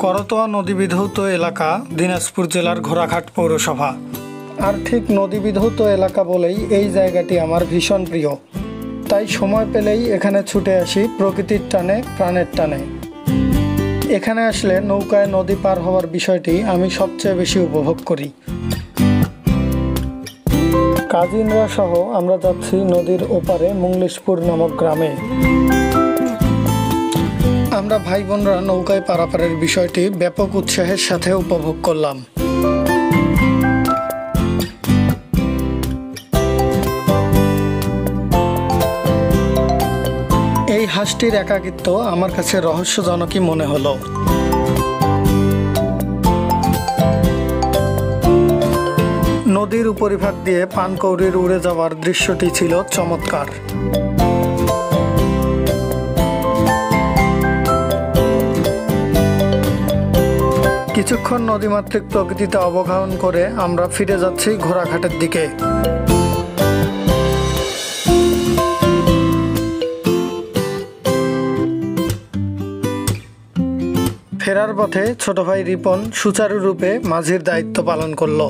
করতোয়া নদী বিধৌত এলাকা দিনাজপুর জেলার ঘোড়াঘাট পৌরসভা। আর ঠিক নদী বিধৌত এলাকা বলেই এই জায়গাটি আমার ভীষণ প্রিয়। তাই সময় পেলেই এখানে ছুটে আসি প্রকৃতির টানে, প্রাণের টানে। এখানে আসলে নৌকায় নদী পার হওয়ার বিষয়টি আমি সবচেয়ে বেশি উপভোগ করি। কাজিনরা সহ আমরা যাচ্ছি নদীর ওপারে মুংলিশপুর নামক গ্রামে। আমরা ভাই বোনরা নৌকায় পারাপারের বিষয়টি ব্যাপক উৎসাহের সাথে উপভোগ করলাম। এই হাঁসটির একাকিত্ব আমার কাছে রহস্যজনকই মনে হলো। নদীর উপরিভাগ দিয়ে পানকৌড়ির উড়ে যাওয়ার দৃশ্যটি ছিল চমৎকার। কিছুক্ষণ নদীমাতৃক প্রকৃতিতে অবগাহন করে আমরা ফিরে যাচ্ছি ঘোড়াঘাটের দিকে। ফেরার পথে ছোট ভাই রিপন সুচারুরূপে মাঝির দায়িত্ব পালন করলো।